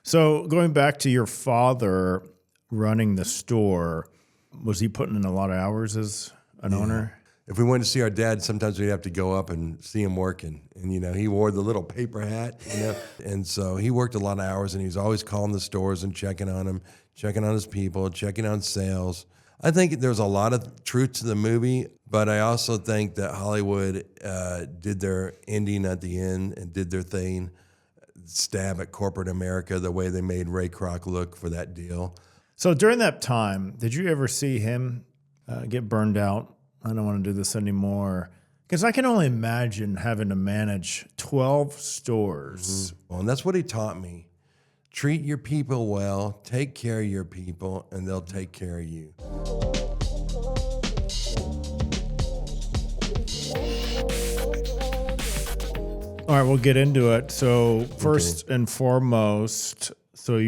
So going back to your father running the store, was he putting in a lot of hours as an owner? If we went to see our dad, sometimes we'd have to go up and see him working. And, he wore the little paper hat, and so he worked a lot of hours, and he was always calling the stores and checking on them, checking on his people, checking on sales. I think there's a lot of truth to the movie, but I also think that Hollywood did their ending at the end and did their thing, stab at corporate America, the way they made Ray Kroc look for that deal. So during that time, did you ever see him get burned out? I don't want to do this anymore. Because I can only imagine having to manage 12 stores. Mm-hmm. Well, and that's what he taught me. Treat your people well, take care of your people, and they'll take care of you. All right, we'll get into it. So first and foremost, have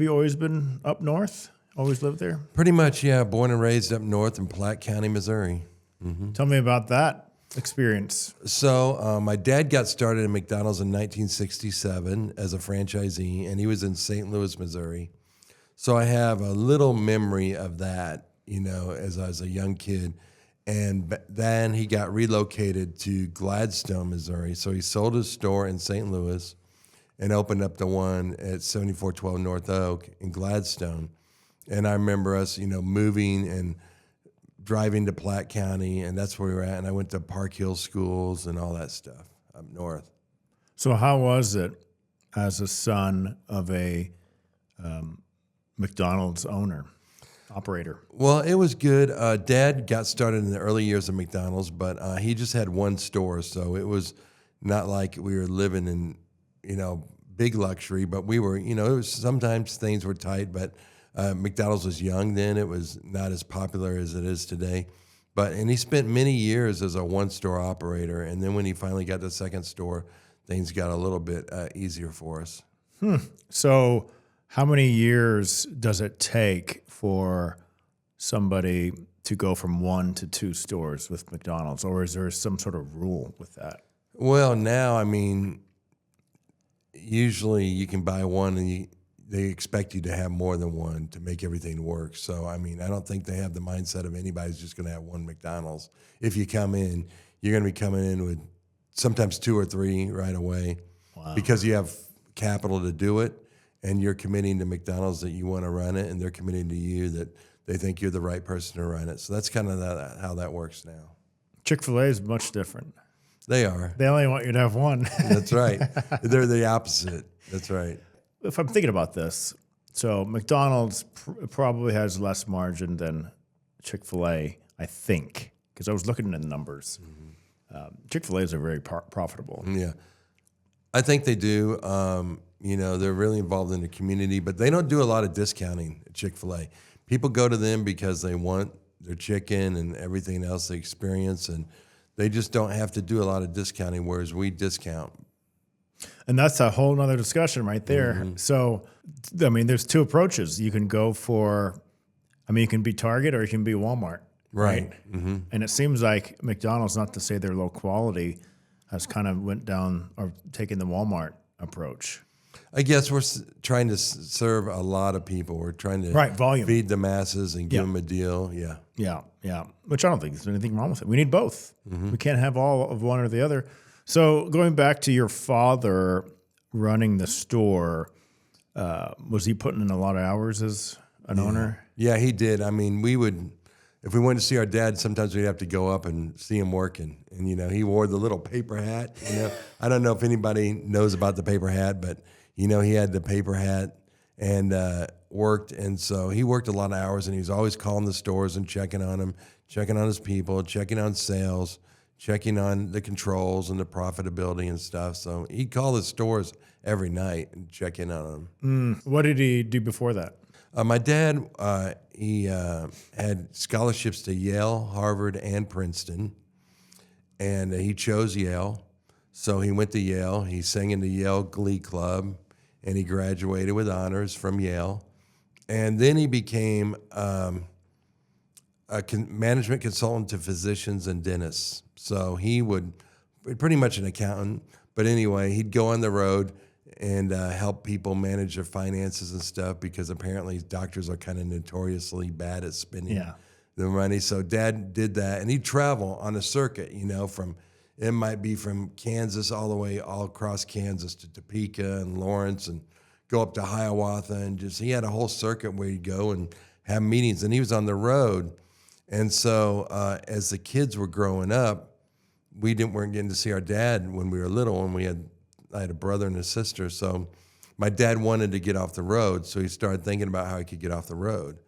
you always been up north? Always lived there? Pretty much, yeah. Born and raised up north in Platte County, Missouri. Mm-hmm. Tell me about that experience. So my dad got started at McDonald's in 1967 as a franchisee, and he was in St. Louis, Missouri. So I have a little memory of that, as I was a young kid. And then he got relocated to Gladstone, Missouri. So he sold his store in St. Louis and opened up the one at 7412 North Oak in Gladstone. And I remember us, moving and driving to Platte County, and that's where we were at. And I went to Park Hill schools and all that stuff up north. So how was it as a son of a McDonald's operator? Well, it was good. Dad got started in the early years of McDonald's, but he just had one store, so it was not like we were living in, big luxury. But we were, it was sometimes things were tight, but McDonald's was young then. It was not as popular as it is today. And he spent many years as a one-store operator, and then when he finally got the second store, things got a little bit easier for us. So how many years does it take for somebody to go from 1 to 2 stores with McDonald's, or is there some sort of rule with that? Well, now, usually you can buy one and they expect you to have more than one to make everything work. So, I don't think they have the mindset of anybody's just going to have one McDonald's. If you come in, you're going to be coming in with sometimes 2 or 3 right away. Wow. Because you have capital to do it, and you're committing to McDonald's that you want to run it, and they're committing to you that they think you're the right person to run it. So that's kind of how that works now. Chick-fil-A is much different. They are. They only want you to have one. That's right. They're the opposite. That's right. If I'm thinking about this, so McDonald's probably has less margin than Chick-fil-A, I think, because I was looking at the numbers. Mm-hmm. Chick-fil-A's are very profitable. Yeah. I think they do. They're really involved in the community, but they don't do a lot of discounting at Chick-fil-A. People go to them because they want their chicken and everything else they experience, and they just don't have to do a lot of discounting, whereas we discount. And that's a whole nother discussion right there. Mm-hmm. So, there's 2 approaches. You can go for, you can be Target or you can be Walmart. Right? Mm-hmm. And it seems like McDonald's, not to say they're low quality, has kind of went down or taken the Walmart approach. I guess we're trying to serve a lot of people. We're trying to feed the masses and give them a deal. Yeah. Yeah. Which I don't think there's anything wrong with it. We need both. Mm-hmm. We can't have all of one or the other. So going back to your father running the store, was he putting in a lot of hours as an owner? Yeah, he did. If we went to see our dad, sometimes we'd have to go up and see him working. And, he wore the little paper hat. I don't know if anybody knows about the paper hat, but, he had the paper hat and worked. And so he worked a lot of hours, and he was always calling the stores and checking on them, checking on his people, checking on sales, checking on the controls and the profitability and stuff. So he'd call the stores every night and check in on them. What did he do before that? My dad, he had scholarships to Yale, Harvard, and Princeton, and he chose Yale. So he went to Yale. He sang in the Yale Glee Club, and he graduated with honors from Yale. And then he became a management consultant to physicians and dentists. So he would, pretty much an accountant, but anyway, he'd go on the road and help people manage their finances and stuff, because apparently doctors are kind of notoriously bad at spending the money. So Dad did that, and he'd travel on a circuit, it might be from Kansas all the way all across Kansas to Topeka and Lawrence, and go up to Hiawatha, and he had a whole circuit where he'd go and have meetings, and he was on the road. And so as the kids were growing up, we weren't getting to see our dad when we were little, and I had a brother and a sister. So my dad wanted to get off the road, so he started thinking about how he could get off the road.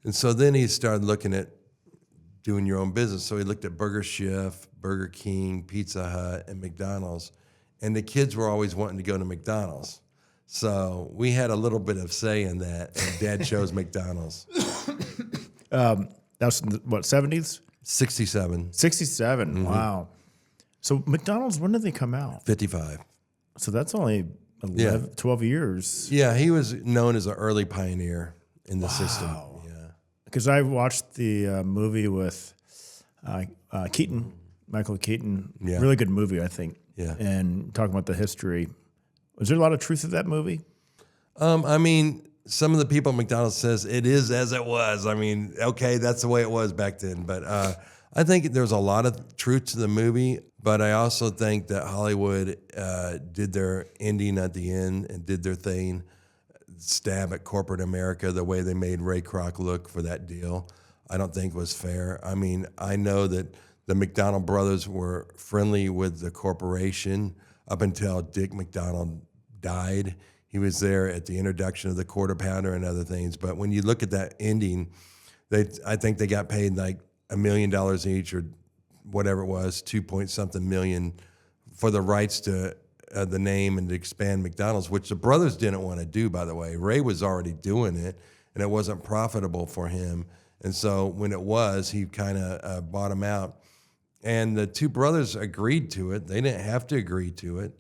And so then he started looking at doing your own business. So he looked at Burger Chef, Burger King, Pizza Hut, and McDonald's. And the kids were always wanting to go to McDonald's. So we had a little bit of say in that, and Dad chose McDonald's. That was in the, what, 70s? 67. 67, Mm-hmm. Wow. So McDonald's, when did they come out? 55. So that's only 12 years. Yeah, he was known as an early pioneer in the system. Yeah. Because I watched the movie with Keaton, Michael Keaton. Yeah. Really good movie, I think. Yeah. And talking about the history. Was there a lot of truth to that movie? I mean, some of the people at McDonald's says it is as it was. I mean, okay, that's the way it was back then. But I think there's a lot of truth to the movie. But I also think that Hollywood did their ending at the end and did their thing, stab at corporate America the way they made Ray Kroc look for that deal. I don't think was fair. I mean, I know that the McDonald brothers were friendly with the corporation up until Dick McDonald died. He was there at the introduction of the Quarter Pounder and other things. But when you look at that ending, I think they got paid like $1 million each or whatever it was, 2-point-something million for the rights to the name and to expand McDonald's, which the brothers didn't want to do, by the way. Ray was already doing it, and it wasn't profitable for him. And so when it was, he kind of bought him out. And the two brothers agreed to it. They didn't have to agree to it,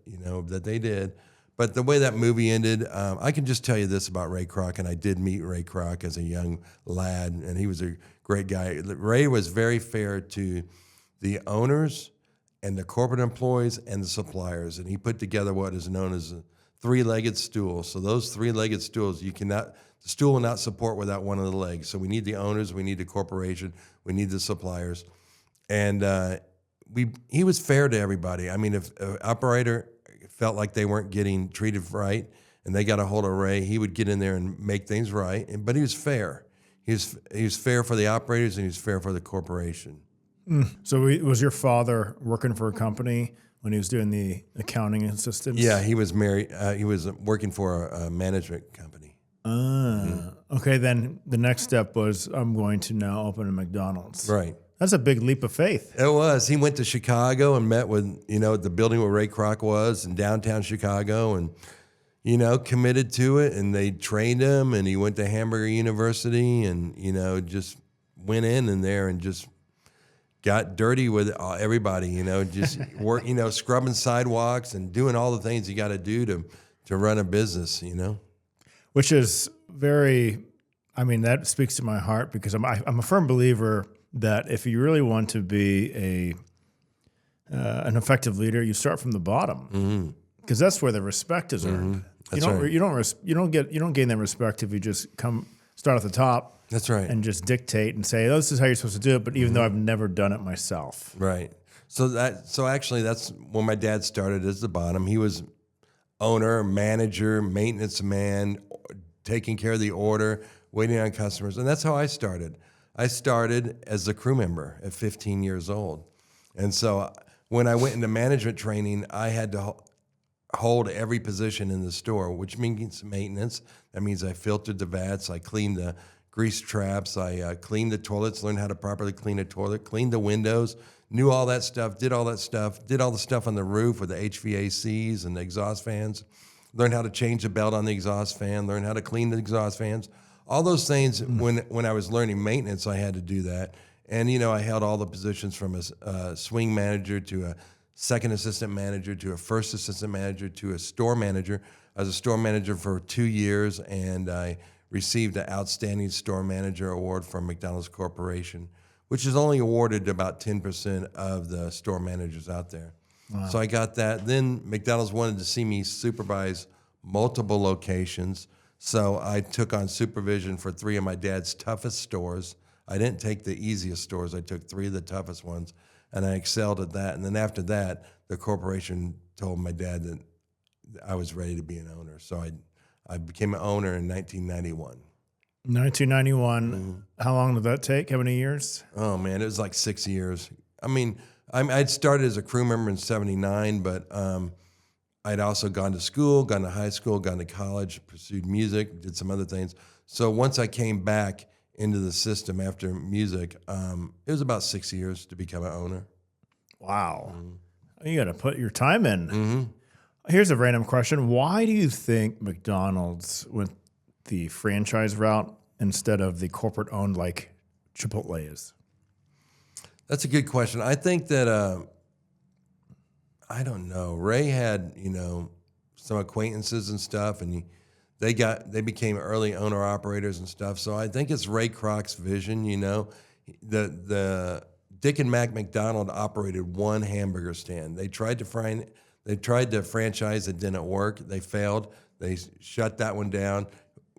that they did. But the way that movie ended, I can just tell you this about Ray Kroc, and I did meet Ray Kroc as a young lad, and he was a great guy. Ray was very fair to the owners and the corporate employees and the suppliers, and he put together what is known as a three-legged stool. So those three-legged stools, the stool will not support without one of the legs. So we need the owners, we need the corporation, we need the suppliers. And he was fair to everybody. I mean, if an operator felt like they weren't getting treated right and they got a hold of Ray, he would get in there and make things right. But he was fair. He was fair for the operators, and he was fair for the corporation. So was your father working for a company when he was doing the accounting and systems? Yeah, he was married. He was working for a management company. Okay, then the next step was, I'm going to now open a McDonald's. Right. That's a big leap of faith. It was. He went to Chicago and met with, the building where Ray Kroc was in downtown Chicago, and, committed to it, and they trained him, and he went to Hamburger University and, just went in there and just got dirty with everybody, just work, scrubbing sidewalks and doing all the things you got to do to run a business, Which is that speaks to my heart, because I'm a firm believer that if you really want to be an effective leader, you start from the bottom, because that's where the respect is earned. That's right. You don't gain that respect if you just start at the top. That's right. And just dictate and say, this is how you're supposed to do it. But even though I've never done it myself, right. So actually, that's when my dad started as the bottom. He was owner, manager, maintenance man, taking care of the order, waiting on customers, and that's how I started. I started as a crew member at 15 years old. And so when I went into management training, I had to hold every position in the store, which means maintenance. That means I filtered the vats, I cleaned the grease traps, I cleaned the toilets, learned how to properly clean a toilet, cleaned the windows, knew all that stuff, did all the stuff on the roof with the HVACs and the exhaust fans, learned how to change the belt on the exhaust fan, learned how to clean the exhaust fans. All those things, when I was learning maintenance, I had to do that. And, I held all the positions from a swing manager to a second assistant manager to a first assistant manager to a store manager. I was a store manager for 2 years, and I received an Outstanding Store Manager Award from McDonald's Corporation, which is only awarded to about 10% of the store managers out there. So I got that. Then McDonald's wanted to see me supervise multiple locations. So I took on supervision for 3 of my dad's toughest stores. I didn't take the easiest stores. I took 3 of the toughest ones, and I excelled at that. And then after that, the corporation told my dad that I was ready to be an owner. So I became an owner in 1991. 1991. How long did that take? How many years? Oh, man, it was like 6 years. I mean, I'd started as a crew member in 79, but I'd also gone to school, gone to high school, gone to college, pursued music, did some other things. So once I came back into the system after music, it was about 6 years to become an owner. Wow. You got to put your time in. Here's a random question. Why do you think McDonald's went the franchise route instead of the corporate-owned like Chipotle is? That's a good question. I think that, I don't know. Ray had, some acquaintances and stuff, and they became early owner operators and stuff. So I think it's Ray Kroc's vision. The Dick and Mac McDonald operated one hamburger stand. They tried to franchise. It didn't work. They failed. They shut that one down,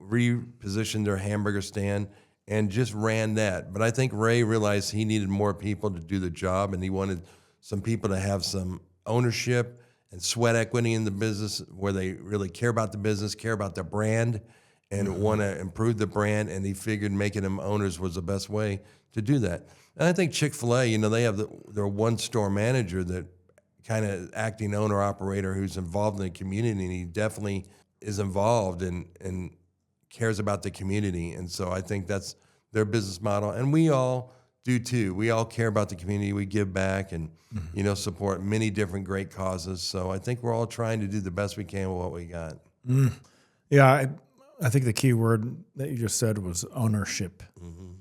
repositioned their hamburger stand, and just ran that. But I think Ray realized he needed more people to do the job, and he wanted some people to have some ownership and sweat equity in the business where they really care about the business, care about the brand, and want to improve the brand. And he figured making them owners was the best way to do that. And I think Chick-fil-A, they have their one store manager that kind of acting owner operator who's involved in the community, and he definitely is involved and cares about the community. And so I think that's their business model. And we all do too. We all care about the community. We give back and, support many different great causes. So I think we're all trying to do the best we can with what we got. Yeah, I think the key word that you just said was ownership.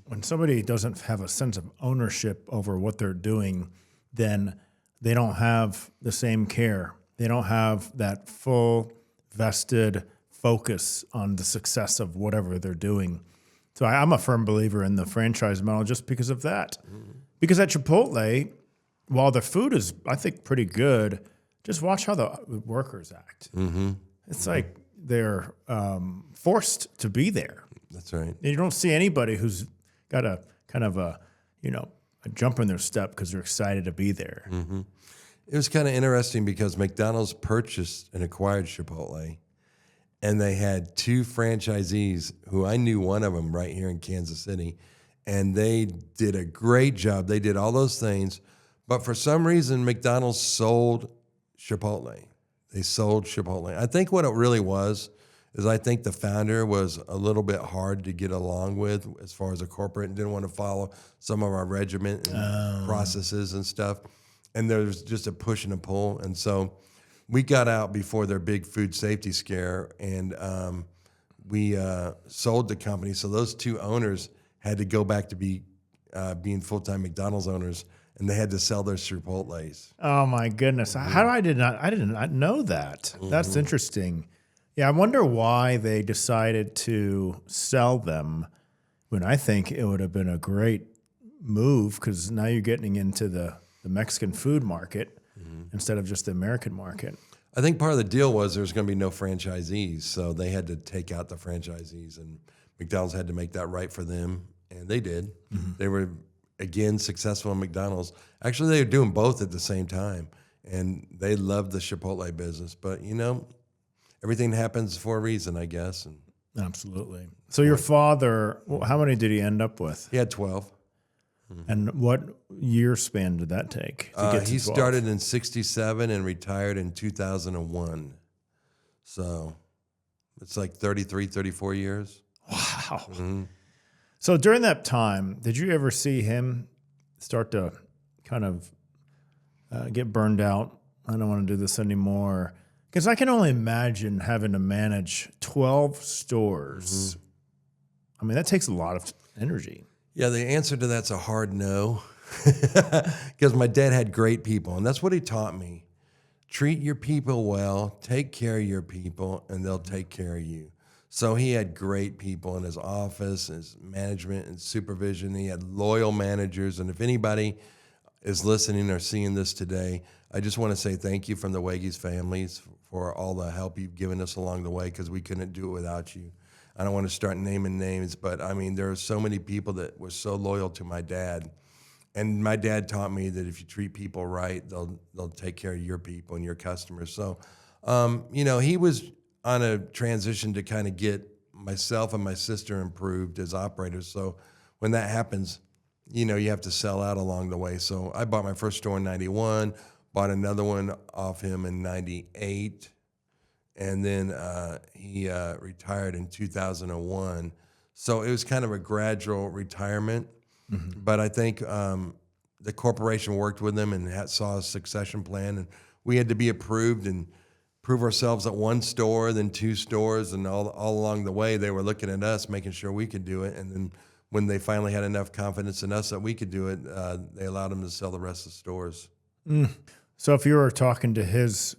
When somebody doesn't have a sense of ownership over what they're doing, then they don't have the same care. They don't have that full vested focus on the success of whatever they're doing. So I'm a firm believer in the franchise model just because of that. Because at Chipotle, while the food is, I think, pretty good, just watch how the workers act. It's like they're forced to be there. That's right. You don't see anybody who's got a kind of a jump in their step because they're excited to be there. It was kind of interesting because McDonald's purchased and acquired Chipotle, and they had 2 franchisees who I knew one of them right here in Kansas City, and they did a great job. They did all those things, but for some reason, McDonald's sold Chipotle. They sold Chipotle. I think what it really was is I think the founder was a little bit hard to get along with as far as a corporate and didn't want to follow some of our regiment and processes and stuff. And there was just a push and a pull. And so we got out before their big food safety scare, and we sold the company. So those 2 owners had to go back to being full-time McDonald's owners, and they had to sell their Chipotles. Oh my goodness! How I did not know that. That's interesting. Yeah, I wonder why they decided to sell them when I think it would have been a great move, because now you're getting into the Mexican food market instead of just the American market. I think part of the deal was there was going to be no franchisees, so they had to take out the franchisees, and McDonald's had to make that right for them, and they did. They were, again, successful in McDonald's. Actually, they were doing both at the same time, and they loved the Chipotle business. But, everything happens for a reason, I guess. And absolutely. So your father, how many did he end up with? He had 12. And what year span did that take to get to He 12? started in 1967 and retired in 2001. So it's like 33, 34 years. Wow. So during that time, did you ever see him start to kind of get burned out? I don't want to do this anymore. Because I can only imagine having to manage 12 stores. I mean, that takes a lot of energy. Yeah, the answer to that's a hard no. Because my dad had great people, and that's what he taught me. Treat your people well, take care of your people, and they'll take care of you. So he had great people in his office, his management and supervision. He had loyal managers, and if anybody is listening or seeing this today, I just want to say thank you from the Wagy's families for all the help you've given us along the way, because we couldn't do it without you. I don't want to start naming names, but I mean, there are so many people that were so loyal to my dad. And my dad taught me that if you treat people right, they'll take care of your people and your customers. So, you know, he was on a transition to kind of get myself and my sister improved as operators. So when that happens, you know, you have to sell out along the way. So I bought my first store in 91, bought another one off him in 98. And then he retired in 2001. So it was kind of a gradual retirement. Mm-hmm. But I think the corporation worked with him and saw a succession plan. And we had to be approved and prove ourselves at one store, then two stores. And all along the way, they were looking at us, making sure we could do it. And then when they finally had enough confidence in us that we could do it, they allowed him to sell the rest of the stores. Mm. So if you were talking to his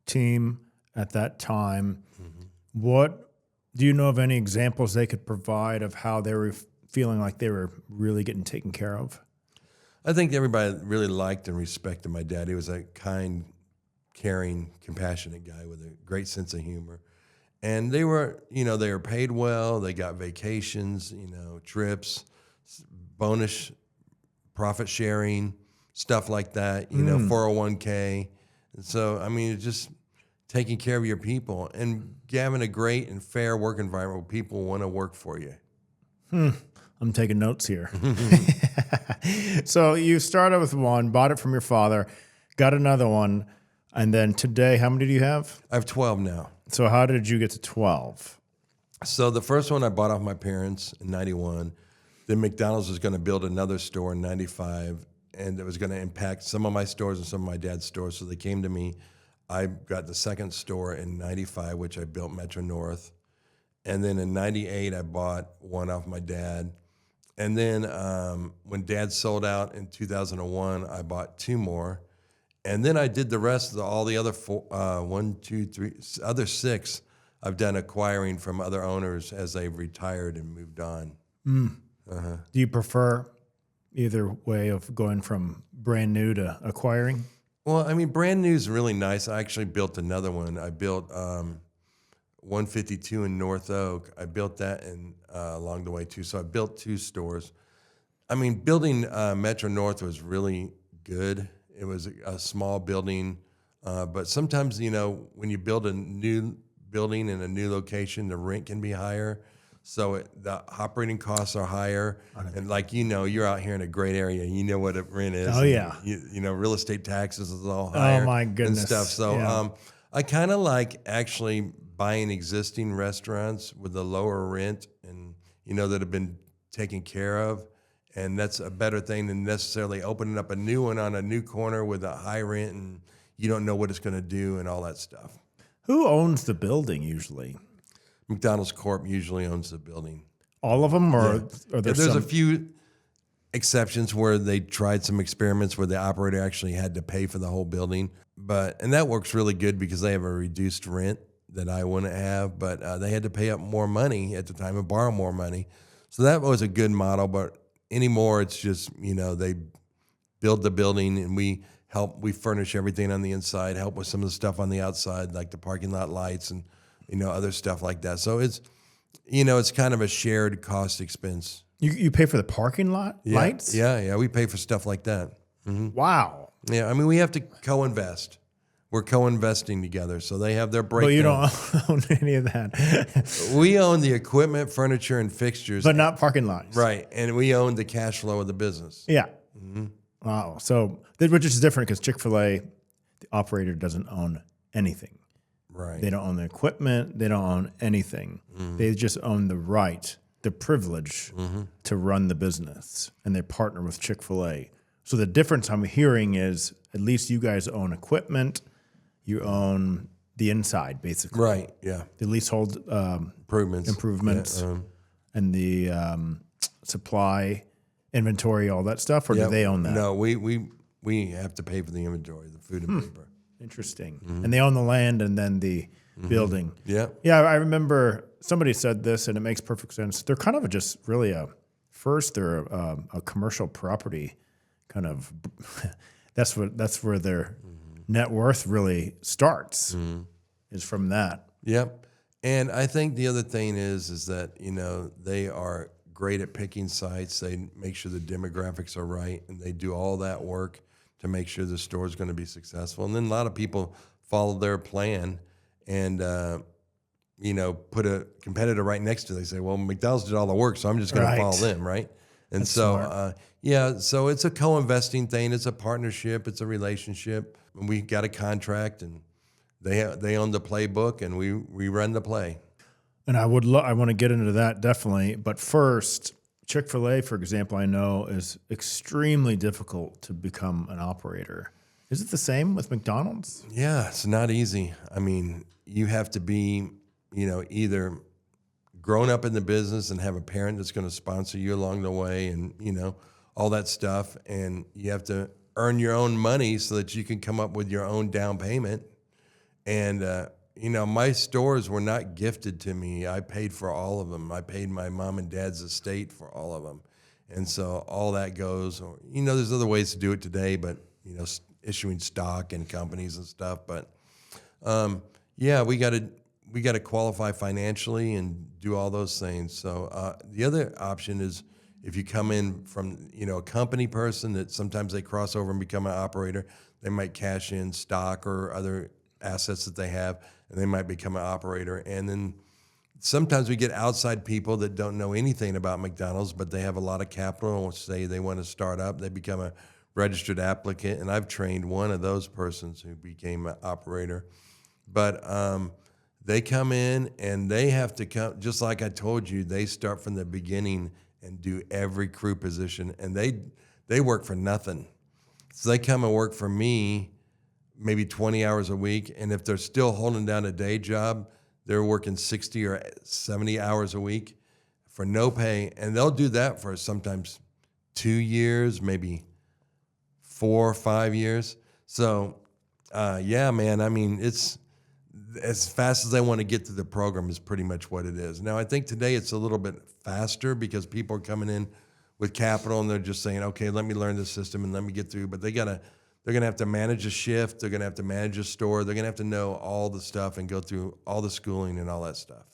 team at that time, mm-hmm. what do you know of any examples they could provide of how they were feeling like they were really getting taken care of? I think everybody really liked and respected my dad. He was a kind, caring, compassionate guy with a great sense of humor. And they were, you know, they were paid well. They got vacations, you know, trips, bonus, profit sharing, stuff like that, you know, 401k. And so, I mean, it's just taking care of your people and having a great and fair work environment where people want to work for you. I'm taking notes here. So you started with one, bought it from your father, got another one, and then today, how many do you have? I have 12 now. So how did you get to 12? So the first one I bought off my parents in 91. Then McDonald's was going to build another store in 95, and it was going to impact some of my stores and some of my dad's stores. So they came to me. I got the second store in 95, which I built Metro North. And then in 98, I bought one off my dad. And then when Dad sold out in 2001, I bought two more. And then I did the rest of all the other other six I've done acquiring from other owners as they've retired and moved on. Do you prefer either way of going from brand new to acquiring? Well, I mean, brand new is really nice. I actually built another one. I built 152 in North Oak. I built that along the way too. So I built two stores. I mean, building Metro North was really good. It was a small building, but sometimes, you know, when you build a new building in a new location, the rent can be higher. So the operating costs are higher. And like, you know, you're out here in a great area. You know what a rent is. Oh, yeah. You know, real estate taxes is all higher. Oh, my goodness. And stuff. So yeah. I kind of like actually buying existing restaurants with a lower rent and, you know, that have been taken care of. And that's a better thing than necessarily opening up a new one on a new corner with a high rent and you don't know what it's going to do and all that stuff. Who owns the building usually? McDonald's Corp usually owns the building. All of them, or there's a few exceptions where they tried some experiments where the operator actually had to pay for the whole building. And that works really good because they have a reduced rent that I wouldn't have, but they had to pay up more money at the time and borrow more money. So that was a good model, but anymore it's just, you know, they build the building and we furnish everything on the inside, help with some of the stuff on the outside, like the parking lot lights and, you know, other stuff like that. So it's, you know, it's kind of a shared cost expense. You pay for the parking lot lights? Yeah, we pay for stuff like that. Mm-hmm. Wow. Yeah, I mean, we have to co-invest. We're co-investing together, so they have their breakdown. But you don't own any of that. We own the equipment, furniture, and fixtures. But not parking lots. Right, and we own the cash flow of the business. Yeah. Mm-hmm. Wow. So, which is different because Chick-fil-A, the operator doesn't own anything. Right. They don't own the equipment. They don't own anything. Mm-hmm. They just own the right, the privilege to run the business, and they partner with Chick-fil-A. So the difference I'm hearing is at least you guys own equipment. You own the inside, basically. Right, yeah. The leasehold improvements yeah, and the supply, inventory, all that stuff, or do they own that? No, we have to pay for the inventory, the food and paper. Interesting. Mm-hmm. And they own the land and then the building. Yeah. Yeah, I remember somebody said this, and it makes perfect sense. They're kind of just really they're a commercial property kind of. That's where they're net worth really starts is from that. Yep. And I think the other thing is that, they are great at picking sites. They make sure the demographics are right, and they do all that work to make sure the store is going to be successful. And then a lot of people follow their plan and, put a competitor right next to it. They say, well, McDonald's did all the work, so I'm just going to follow them, right? And That's so, so it's a co-investing thing. It's a partnership. It's a relationship. And we got a contract, and they own the playbook, and we run the play. And I want to get into that definitely. But first, Chick-fil-A, for example, I know is extremely difficult to become an operator. Is it the same with McDonald's? Yeah, it's not easy. I mean, you have to be, either grown up in the business and have a parent that's going to sponsor you along the way and, all that stuff. And you have to earn your own money so that you can come up with your own down payment. And, my stores were not gifted to me. I paid for all of them. I paid my mom and dad's estate for all of them. And so all that goes, or, there's other ways to do it today, but, issuing stock in companies and stuff. But, we got to qualify financially and do all those things. So the other option is if you come in from, a company person that sometimes they cross over and become an operator, they might cash in stock or other assets that they have, and they might become an operator. And then sometimes we get outside people that don't know anything about McDonald's, but they have a lot of capital and say they want to start up. They become a registered applicant, and I've trained one of those persons who became an operator. But they come in and they have to come, just like I told you, they start from the beginning and do every crew position, and they work for nothing. So they come and work for me maybe 20 hours a week, and if they're still holding down a day job, they're working 60 or 70 hours a week for no pay, and they'll do that for sometimes 2 years, maybe 4 or 5 years. So, man, I mean, it's as fast as they want to get through the program is pretty much what it is. Now, I think today it's a little bit faster because people are coming in with capital and they're just saying, okay, let me learn the system and let me get through. But they're going to have to manage a shift. They're going to have to manage a store. They're going to have to know all the stuff and go through all the schooling and all that stuff.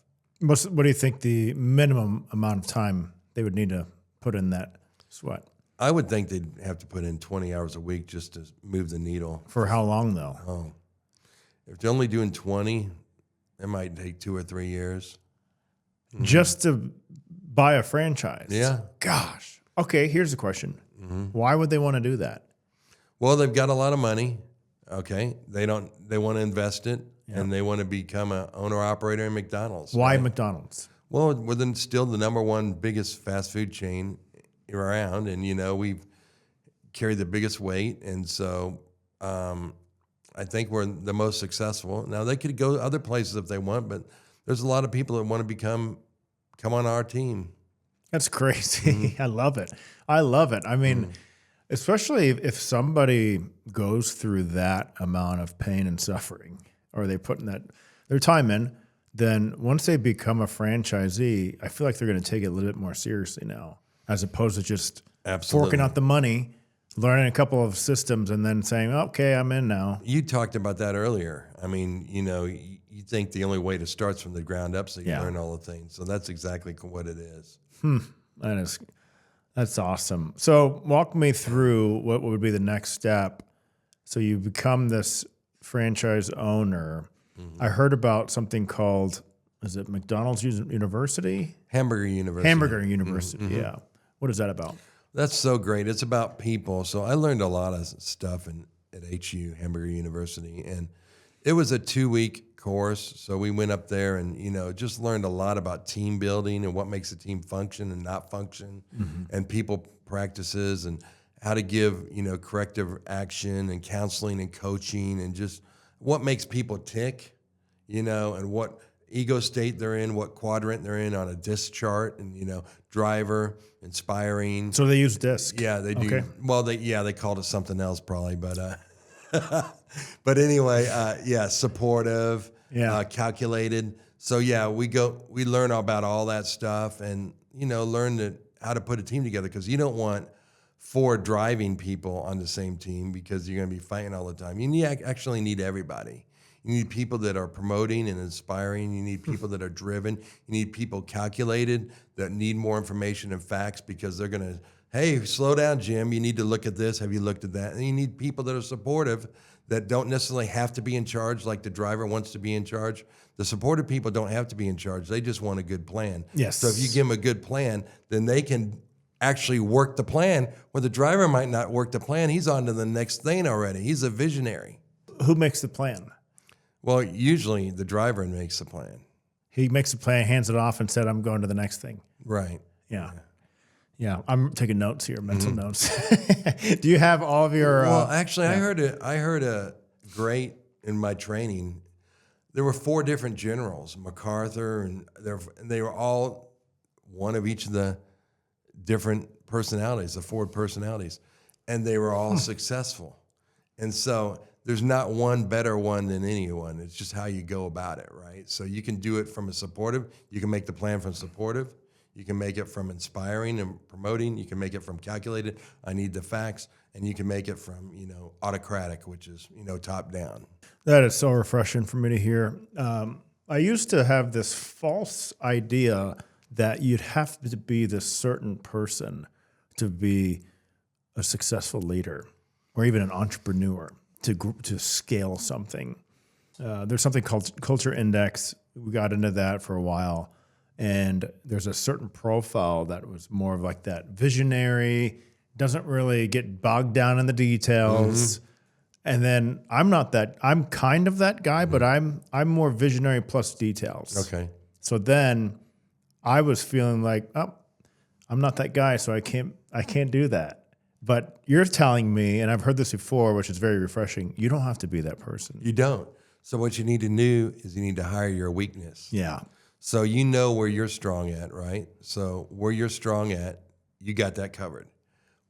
What do you think the minimum amount of time they would need to put in that sweat? I would think they'd have to put in 20 hours a week just to move the needle. For how long, though? Oh, if they're only doing 20, it might take 2 or 3 years. Mm-hmm. Just to buy a franchise? Yeah. Gosh. Okay, here's the question. Mm-hmm. Why would they want to do that? Well, they've got a lot of money. Okay. They want to invest it, and they want to become an owner-operator in McDonald's. Why right? McDonald's? Well, we're still the number one biggest fast food chain around, and, we carry the biggest weight, and so I think we're the most successful. Now, they could go other places if they want, but there's a lot of people that want to come on our team. That's crazy. Mm-hmm. I love it. I mean, especially if somebody goes through that amount of pain and suffering, or they put their time in, then once they become a franchisee, I feel like they're going to take it a little bit more seriously now, as opposed to just forking out the money, learning a couple of systems, and then saying, okay, I'm in now. You talked about that earlier. I mean, you think the only way to start's from the ground up, so you learn all the things. So that's exactly what it is. That's awesome. So walk me through what would be the next step. So you become this franchise owner. Mm-hmm. I heard about something called, is it McDonald's University? Hamburger University. Mm-hmm. Yeah. What is that about? That's so great. It's about people. So I learned a lot of stuff at HU, Hamburger University, and it was a 2-week course. So we went up there and, just learned a lot about team building and what makes a team function and not function, and people practices and how to give, corrective action and counseling and coaching and just what makes people tick, and what ego state they're in, what quadrant they're in on a DISC chart, and, driver, inspiring. So they use DISC. Yeah, they do. Okay. Well, they called it something else probably, but but anyway, supportive, calculated. So we learn about all that stuff, and learn how to put a team together, because you don't want 4 driving people on the same team because you're going to be fighting all the time. You actually need everybody. You need people that are promoting and inspiring. You need people that are driven. You need people calculated that need more information and facts because they're going to, hey, slow down, Jim. You need to look at this. Have you looked at that? And you need people that are supportive that don't necessarily have to be in charge like the driver wants to be in charge. The supportive people don't have to be in charge. They just want a good plan. Yes. So if you give them a good plan, then they can actually work the plan where the driver might not work the plan. He's on to the next thing already. He's a visionary. Who makes the plan? Well, usually the driver makes the plan. He makes the plan, hands it off, and said, I'm going to the next thing. Right. Yeah, I'm taking notes here, mental notes. Do you have all of your? Well, actually, I heard a great in my training. There were 4 different generals, MacArthur, and they were all one of each of the different personalities, the Ford personalities, and they were all successful. And so there's not one better one than anyone. It's just how you go about it, right? So you can do it from a supportive. You can make the plan from supportive. You can make it from inspiring and promoting. You can make it from calculated. I need the facts. And you can make it from, autocratic, which is, top down. That is so refreshing for me to hear. I used to have this false idea that you'd have to be this certain person to be a successful leader or even an entrepreneur to scale something. There's something called Culture Index. We got into that for a while. And there's a certain profile that was more of like that visionary, doesn't really get bogged down in the details. And then I'm kind of that guy, but I'm more visionary plus details. Okay. So then I was feeling like, oh, I'm not that guy, so I can't do that. But you're telling me, and I've heard this before, which is very refreshing, you don't have to be that person. You don't. So what you need to do is you need to hire your weakness. Yeah. So you know where you're strong at, right? So where you're strong at, you got that covered.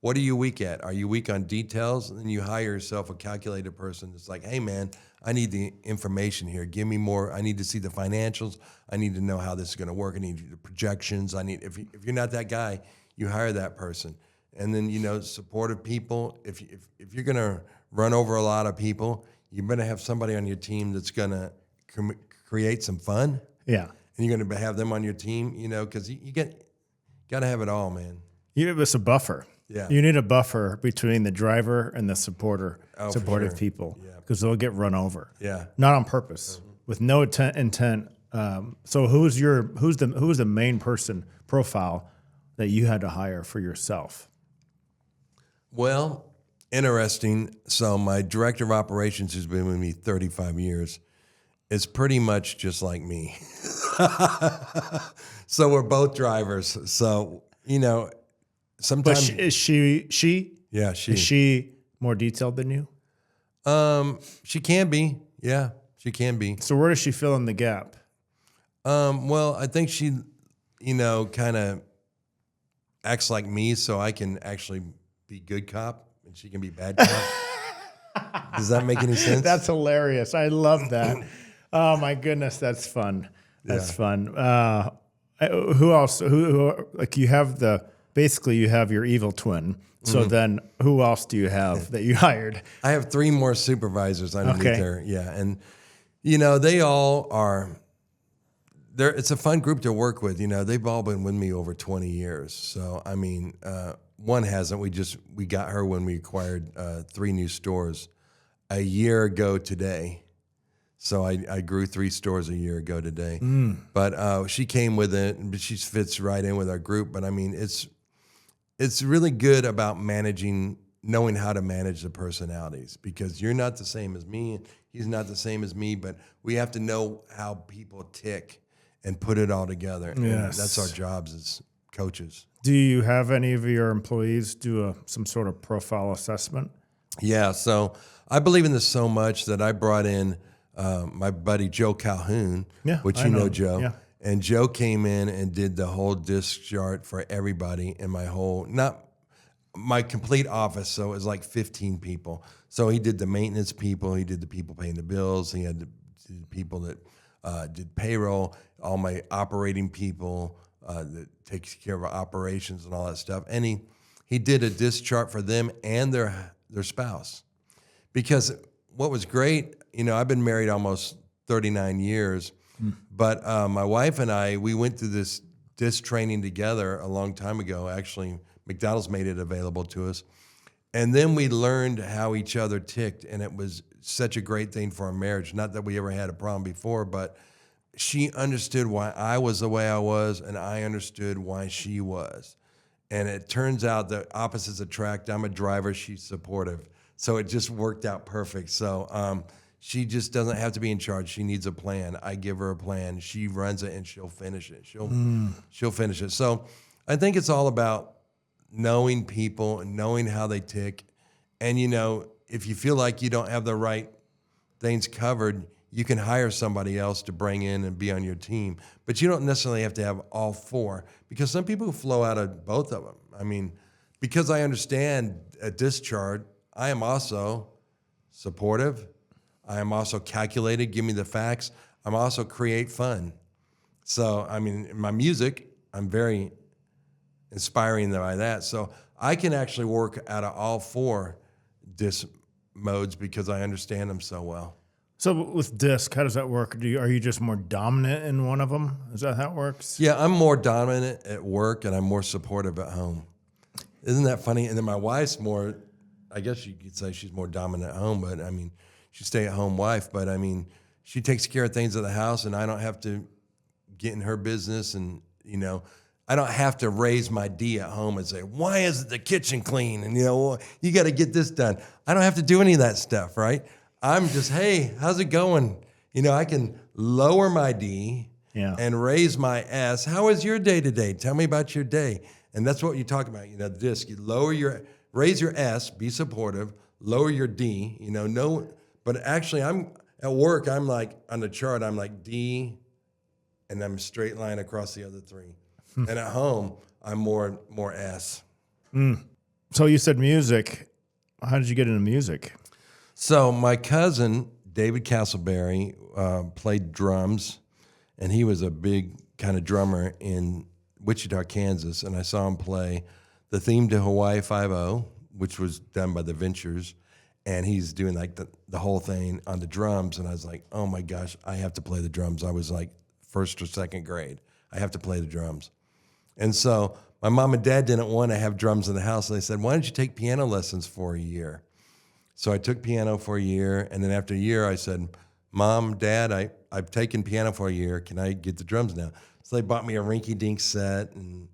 What are you weak at? Are you weak on details? And then you hire yourself a calculated person that's like, hey, man, I need the information here. Give me more. I need to see the financials. I need to know how this is going to work. I need the projections. If you're not that guy, you hire that person. And then, supportive people. If you're going to run over a lot of people, you better have somebody on your team that's going to create some fun. Yeah. And you're going to have them on your team, because you got to have it all, man. It's a buffer. Yeah. You need a buffer between the driver and the supportive sure. people because they'll get run over. Yeah. Not on purpose, with no intent. So who's the main person profile that you had to hire for yourself? Well, interesting. So my director of operations, who's been with me 35 years, is pretty much just like me. So we're both drivers. So, sometimes. But is she? Yeah, she. Is she more detailed than you? She can be. Yeah, she can be. So where does she fill in the gap? Well, I think she, kind of acts like me, so I can actually be good cop and she can be bad cop. Does that make any sense? That's hilarious. I love that. Oh my goodness, that's fun. That's fun. Who else? Who like you have basically you have your evil twin. So then who else do you have that you hired? I have 3 more supervisors underneath her. Yeah. And, they all are, it's a fun group to work with. They've all been with me over 20 years. So, I mean, one hasn't. We got her when we acquired 3 new stores a year ago today. So I grew 3 stores a year ago today. But she came with it, and she fits right in with our group. But, I mean, it's really good about knowing how to manage the personalities, because you're not the same as me, and he's not the same as me, but we have to know how people tick and put it all together. Yes. And that's our jobs as coaches. Do you have any of your employees do some sort of profile assessment? Yeah, so I believe in this so much that I brought in my buddy Joe Calhoun, which you know Joe. Yeah. And Joe came in and did the whole disc chart for everybody in my complete office. So it was like 15 people. So he did the maintenance people. He did the people paying the bills. He had the people that did payroll, all my operating people that takes care of our operations and all that stuff. And he did a disc chart for them and their spouse. Because what was great, I've been married almost 39 years, but my wife and I, we went through this disc training together a long time ago. Actually, McDonald's made it available to us. And then we learned how each other ticked, and it was such a great thing for our marriage. Not that we ever had a problem before, but she understood why I was the way I was, and I understood why she was. And it turns out that opposites attract. I'm a driver, she's supportive. So it just worked out perfect. So she just doesn't have to be in charge. She needs a plan. I give her a plan. She runs it, and she'll finish it. She'll finish it. So I think it's all about knowing people and knowing how they tick. And, if you feel like you don't have the right things covered, you can hire somebody else to bring in and be on your team. But you don't necessarily have to have all four, because some people flow out of both of them. I mean, because I understand a disc chart, I am also supportive. I am also calculated, give me the facts. I'm also create fun. So, I mean, in my music, I'm very inspiring by that. So I can actually work out of all four disc modes because I understand them so well. So with disc, how does that work? Are you just more dominant in one of them? Is that how it works? Yeah, I'm more dominant at work, and I'm more supportive at home. Isn't that funny? And then my wife's more, I guess you could say she's more dominant at home, but I mean, she's a stay-at-home wife, but I mean, she takes care of things at the house, and I don't have to get in her business, and, I don't have to raise my D at home and say, why isn't the kitchen clean? And, you got to get this done. I don't have to do any of that stuff, right? I'm just, hey, how's it going? I can lower my D and raise my S. How was your day today? Tell me about your day. And that's what you talk about, the disc. You raise your S, be supportive, lower your D, but actually I'm at work, I'm like, on the chart, I'm like D, and I'm straight line across the other three. And at home, I'm more S. So you said music. How did you get into music? So my cousin, David Castleberry, played drums, and he was a big kind of drummer in Wichita, Kansas, and I saw him play the theme to Hawaii Five-0, which was done by the Ventures, and he's doing like the whole thing on the drums, and I was like, oh my gosh, I have to play the drums. I was like first or second grade. I have to play the drums. And so my mom and dad didn't want to have drums in the house, so they said, why don't you take piano lessons for a year? So I took piano for a year, and then after a year, I said, Mom, Dad, I've taken piano for a year. Can I get the drums now? So they bought me a rinky-dink set and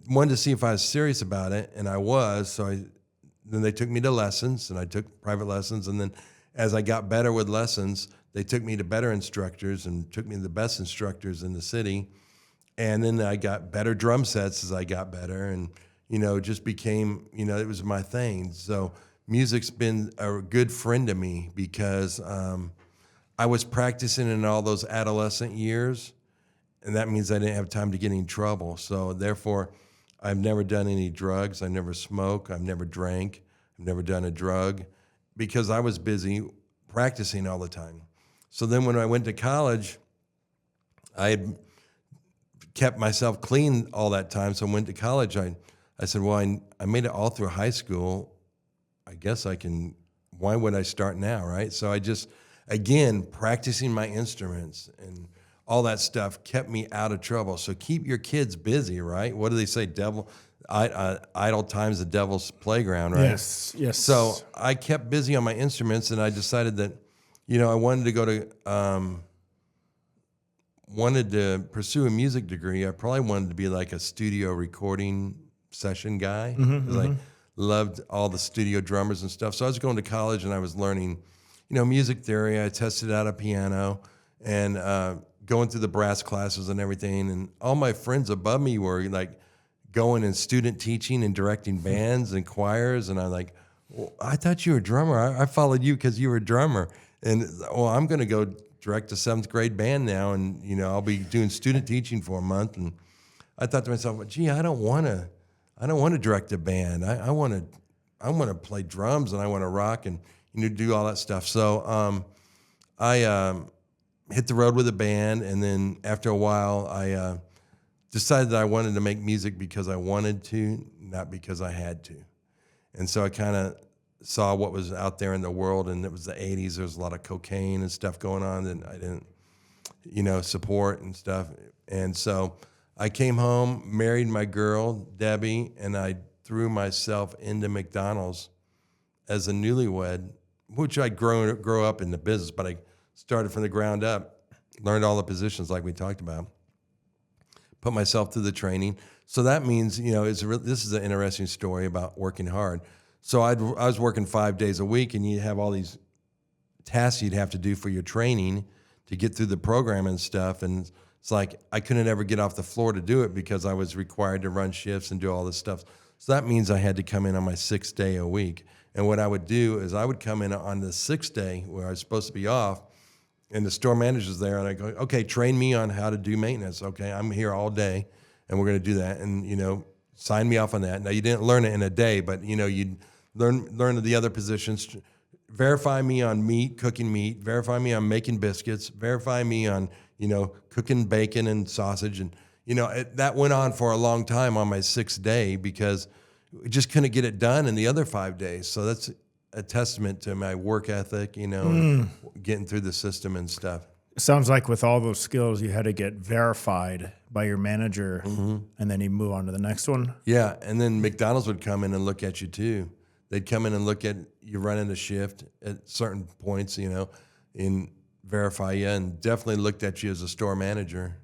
wanted to see if I was serious about it, and I was. So then they took me to lessons, and I took private lessons, and then as I got better with lessons, they took me to better instructors and took me to the best instructors in the city, and then I got better drum sets as I got better, and just became, it was my thing. So music's been a good friend to me because I was practicing in all those adolescent years, and that means I didn't have time to get in trouble. So therefore, I've never done any drugs. I never smoked. I've never drank. I've never done a drug because I was busy practicing all the time. So then when I went to college, I had kept myself clean all that time. So I went to college. I said, well, I made it all through high school. I guess I can, why would I start now, right? So I just, again, practicing my instruments and all that stuff kept me out of trouble. So keep your kids busy, right? What do they say? Idle time's the devil's playground, right? Yes. So I kept busy on my instruments, and I decided that, I wanted to go to, wanted to pursue a music degree. I probably wanted to be like a studio recording session guy because I loved all the studio drummers and stuff. So I was going to college and I was learning, music theory. I tested out a piano and going through the brass classes and everything. And all my friends above me were like going and student teaching and directing bands and choirs. And I'm like, well, I thought you were a drummer. I followed you because you were a drummer. And I'm going to go direct a 7th grade band now, and I'll be doing student teaching for a month. And I thought to myself, well, gee, I don't want to direct a band. I want to play drums, and I want to rock and do all that stuff. So I hit the road with a band, and then after a while, I decided that I wanted to make music because I wanted to, not because I had to. And so I kind of saw what was out there in the world, and it was the 80s. There was a lot of cocaine and stuff going on that I didn't, support and stuff. And so I came home, married my girl, Debbie, and I threw myself into McDonald's as a newlywed, which I'd grow up in the business, but I started from the ground up, learned all the positions like we talked about, put myself through the training. So that means, this is an interesting story about working hard. So I was working 5 days a week, and you have all these tasks you'd have to do for your training to get through the program and stuff. And it's like I couldn't ever get off the floor to do it because I was required to run shifts and do all this stuff. So that means I had to come in on my 6th day a week. And what I would do is I would come in on the 6th day where I was supposed to be off, and the store manager's there, and I go, okay, train me on how to do maintenance. Okay, I'm here all day, and we're going to do that. And, sign me off on that. Now, you didn't learn it in a day, but, you'd learn the other positions. Verify me on meat, cooking meat. Verify me on making biscuits. Verify me on, cooking bacon and sausage. And, that went on for a long time on my 6th day because we just couldn't get it done in the other 5 days. So that's a testament to my work ethic, and getting through the system and stuff. It sounds like with all those skills, you had to get verified by your manager, and then you move on to the next one. Yeah, and then McDonald's would come in and look at you too. They'd come in and look at you running a shift at certain points, and verify you, and definitely looked at you as a store manager.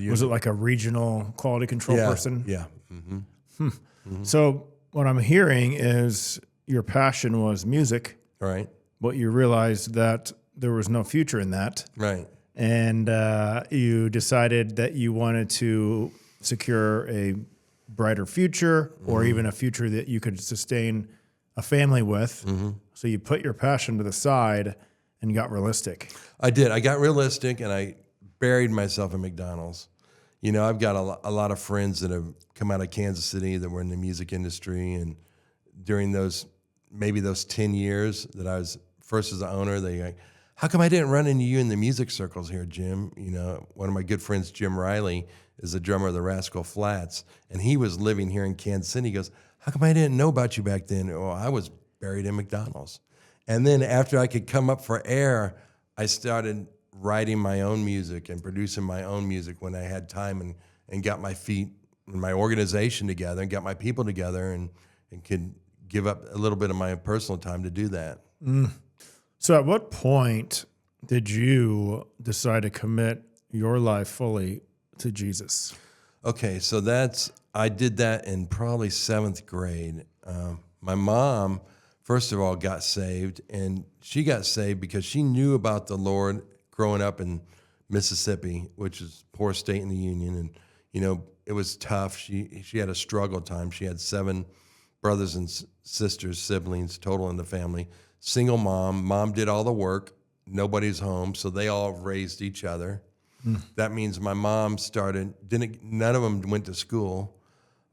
Was it like a regional quality control person? Yeah. So what I'm hearing is your passion was music. Right. But you realized that there was no future in that. Right. And you decided that you wanted to secure a brighter future, or even a future that you could sustain a family with. So you put your passion to the side and got realistic. I did. I got realistic, and I buried myself in McDonald's. I've got a lot of friends that have come out of Kansas City that were in the music industry, and during those 10 years that I was first as an owner, they like, how come I didn't run into you in the music circles here, Jim? One of my good friends, Jim Riley, is the drummer of the Rascal Flatts, and he was living here in Kansas City. He goes, how come I didn't know about you back then? Oh, I was buried in McDonald's. And then after I could come up for air, I started writing my own music and producing my own music when I had time, and got my feet and my organization together and got my people together, and could give up a little bit of my personal time to do that. So at what point did you decide to commit your life fully to Jesus? Okay, so I did that in probably 7th grade. My mom, first of all, got saved, and she got saved because she knew about the Lord growing up in Mississippi, which is a poor state in the Union, and it was tough. She had a struggle time. She had 7 brothers and sisters, siblings total in the family. Single mom. Mom did all the work. Nobody's home, so they all raised each other. That means my mom none of them went to school.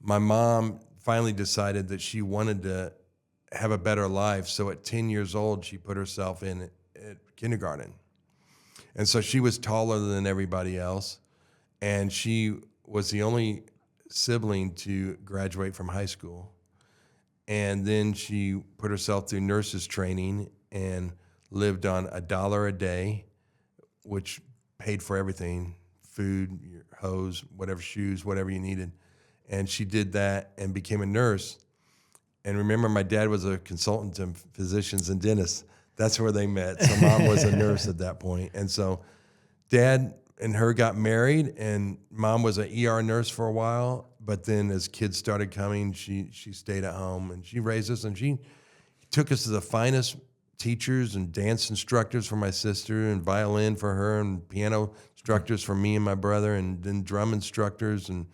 My mom finally decided that she wanted to have a better life, so at 10 years old, she put herself in at kindergarten. And so she was taller than everybody else, and she was the only sibling to graduate from high school. And then she put herself through nurses training and lived on $1 a day, which paid for everything, food, your hose, whatever, shoes, whatever you needed. And she did that and became a nurse. And remember, my dad was a consultant to physicians and dentists. That's where they met. So mom was a nurse at that point. And so dad and her got married, and mom was an ER nurse for a while. But then as kids started coming, she stayed at home, and she raised us, and she took us to the finest teachers and dance instructors for my sister, and violin for her, and piano instructors for me and my brother, and then drum instructors. And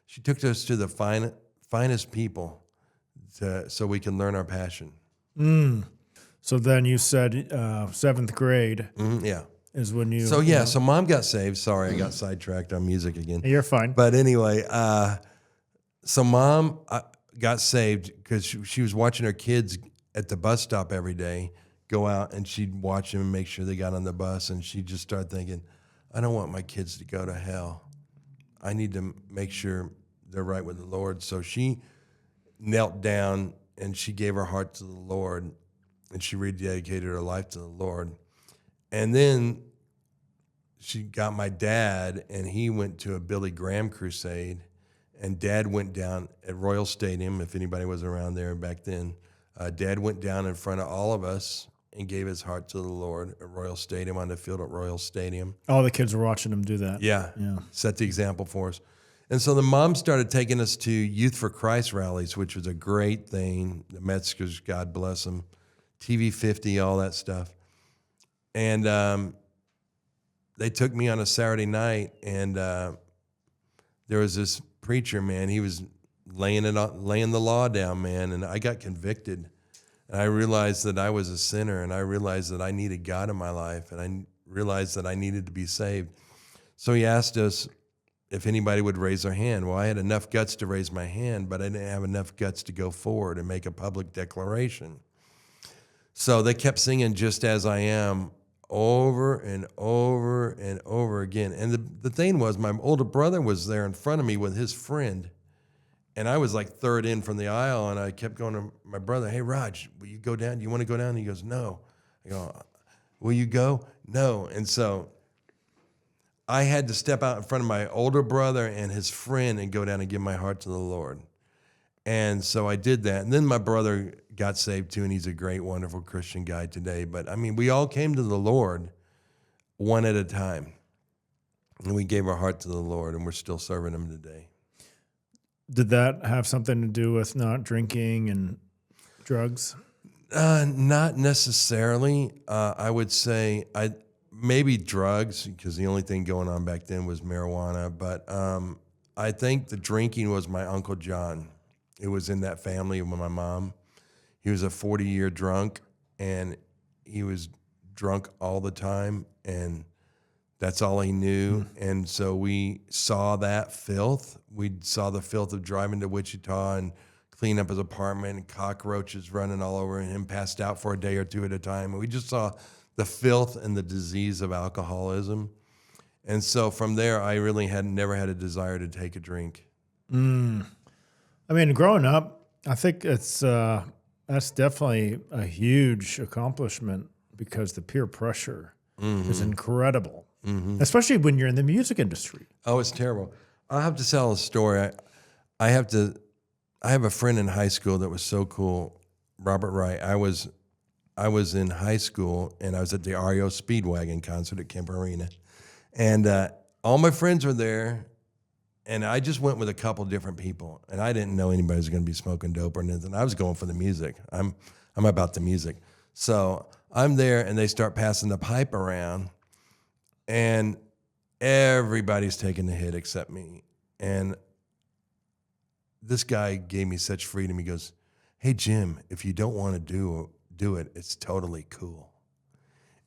she took us to the finest people so we can learn our passion. So then you said 7th grade yeah. is when you... So mom got saved. Sorry, I got sidetracked on music again. You're fine. But anyway, so mom got saved because she was watching her kids at the bus stop every day go out, and she'd watch them and make sure they got on the bus, and she just started thinking, I don't want my kids to go to hell. I need to make sure they're right with the Lord. So she knelt down and she gave her heart to the Lord, and she rededicated her life to the Lord. And then she got my dad, and he went to a Billy Graham crusade, and Dad went down at Royal Stadium, if anybody was around there back then. Dad went down in front of all of us and gave his heart to the Lord at Royal Stadium, on the field at Royal Stadium. All the kids were watching him do that. Yeah. Yeah. Set the example for us. And so the mom started taking us to Youth for Christ rallies, which was a great thing. The Metzgers, God bless them, TV 50, all that stuff. And they took me on a Saturday night, and there was this preacher, man. He was laying the law down, man, and I got convicted. And I realized that I was a sinner, and I realized that I needed God in my life, and I realized that I needed to be saved. So he asked us if anybody would raise their hand. Well, I had enough guts to raise my hand, but I didn't have enough guts to go forward and make a public declaration. So they kept singing Just As I Am over and over and over again. And the thing was, my older brother was there in front of me with his friend, and I was like third in from the aisle, and I kept going to my brother, hey, Raj, will you go down? Do you want to go down? And he goes, no. I go, will you go? No. And so I had to step out in front of my older brother and his friend and go down and give my heart to the Lord. And so I did that. And then my brother got saved too, and he's a great, wonderful Christian guy today. But I mean, we all came to the Lord one at a time. And we gave our heart to the Lord, and we're still serving him today. Did that have something to do with not drinking and drugs? Not necessarily. I would say maybe drugs, because the only thing going on back then was marijuana. But I think the drinking was my Uncle John. It was in that family with my mom. He was a 40-year drunk, and he was drunk all the time, and that's all he knew. And so we saw that filth. We saw the filth of driving to Wichita and clean up his apartment, and cockroaches running all over, and him passed out for a day or two at a time. And we just saw the filth and the disease of alcoholism. And so from there, I really never had a desire to take a drink. I mean, growing up, I think that's definitely a huge accomplishment, because the peer pressure is incredible, especially when you're in the music industry. Oh, it's terrible. I'll have to tell a story. I have a friend in high school that was so cool, Robert Wright. I was in high school, and I was at the REO Speedwagon concert at Kemp Arena, and all my friends were there. And I just went with a couple different people, and I didn't know anybody was going to be smoking dope or anything. I was going for the music. I'm about the music. So I'm there, and they start passing the pipe around, and everybody's taking the hit except me. And this guy gave me such freedom. He goes, hey, Jim, if you don't want to do it, it's totally cool.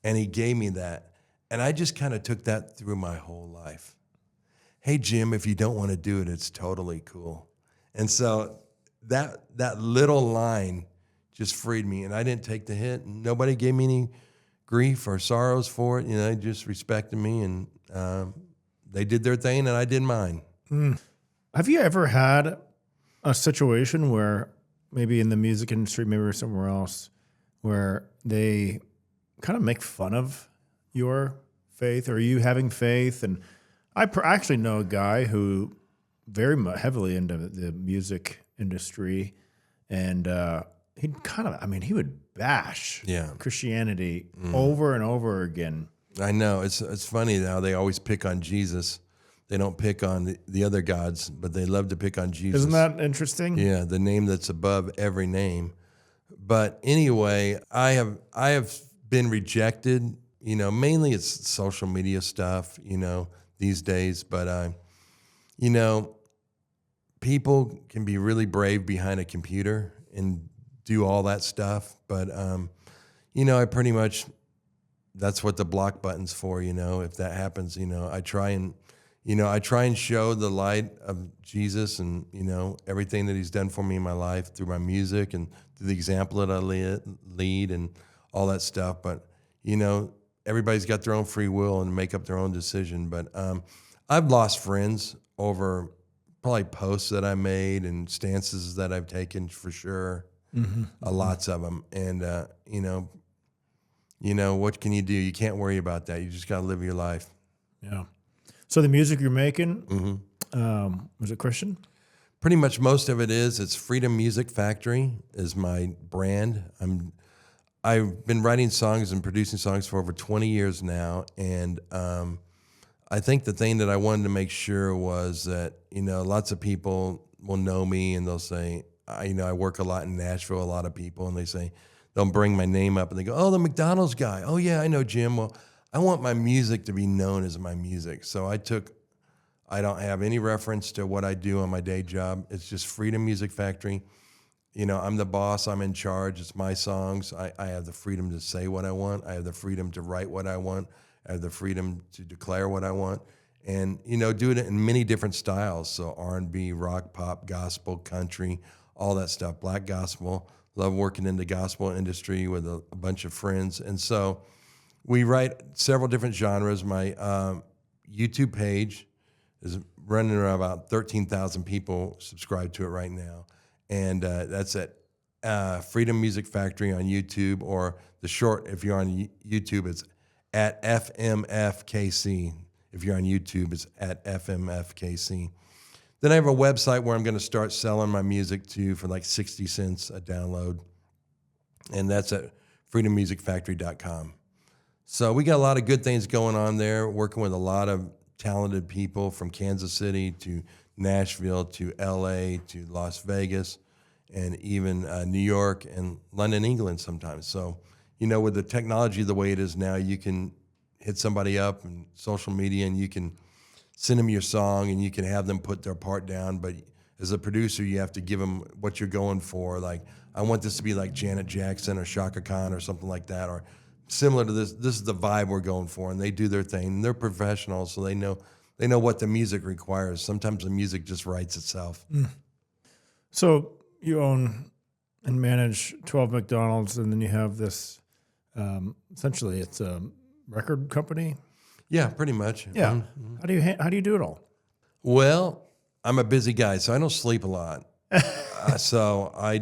And he gave me that. And I just kind of took that through my whole life. Hey, Jim, if you don't want to do it, it's totally cool. And so that little line just freed me, and I didn't take the hit. And nobody gave me any grief or sorrows for it. You know, they just respected me, and they did their thing, and I did mine. Have you ever had a situation where maybe in the music industry, maybe somewhere else, where they kind of make fun of your faith or you having faith? And I actually know a guy who very heavily into the music industry, and he would bash Christianity over and over again. I know. It's funny how they always pick on Jesus. They don't pick on the other gods, but they love to pick on Jesus. Isn't that interesting? Yeah, the name that's above every name. But anyway, I have been rejected. You know, mainly it's social media stuff, you know, these days. But, you know, people can be really brave behind a computer and do all that stuff. But, you know, I pretty much, that's what the block button's for, you know. If that happens, you know, I try and show the light of Jesus and, you know, everything that he's done for me in my life through my music and through the example that I lead and all that stuff. But, you know, everybody's got their own free will and make up their own decision. But I've lost friends over probably posts that I made and stances that I've taken for sure. Lots of them. And, what can you do? You can't worry about that. You just got to live your life. Yeah. So the music you're making, was it Christian? Pretty much most of it is. It's Freedom Music Factory is my brand. I've been writing songs and producing songs for over 20 years now. And I think the thing that I wanted to make sure was that, lots of people will know me and they'll say, I work a lot in Nashville, a lot of people, and they'll bring my name up and they go, oh, the McDonald's guy. Oh, yeah, I know Jim. Well, I want my music to be known as my music. So I don't have any reference to what I do on my day job. It's just Freedom Music Factory. I'm the boss. I'm in charge. It's my songs. I have the freedom to say what I want. I have the freedom to write what I want. I have the freedom to declare what I want. And, do it in many different styles. So R&B, rock, pop, gospel, country, all that stuff, black gospel. Love working in the gospel industry with a bunch of friends. And so we write several different genres. My YouTube page is running around about 13,000 people subscribe to it right now. And that's at Freedom Music Factory on YouTube, or the short, if you're on YouTube, it's at FMFKC. If you're on YouTube, it's at FMFKC. Then I have a website where I'm going to start selling my music to for like 60 cents a download. And that's at freedommusicfactory.com. So we got a lot of good things going on there, working with a lot of talented people from Kansas City to Nashville to LA to Las Vegas and even New York and London, England sometimes. So, with the technology the way it is now, you can hit somebody up in social media and you can send them your song and you can have them put their part down. But as a producer, you have to give them what you're going for. Like, I want this to be like Janet Jackson or Shaka Khan or something like that, or similar to this. This is the vibe we're going for, and they do their thing. And they're professionals, so they know what the music requires. Sometimes the music just writes itself. So you own and manage 12 McDonald's, and then you have this, essentially it's a record company. Yeah, pretty much. Yeah. How do you do it all? Well, I'm a busy guy, so I don't sleep a lot. So I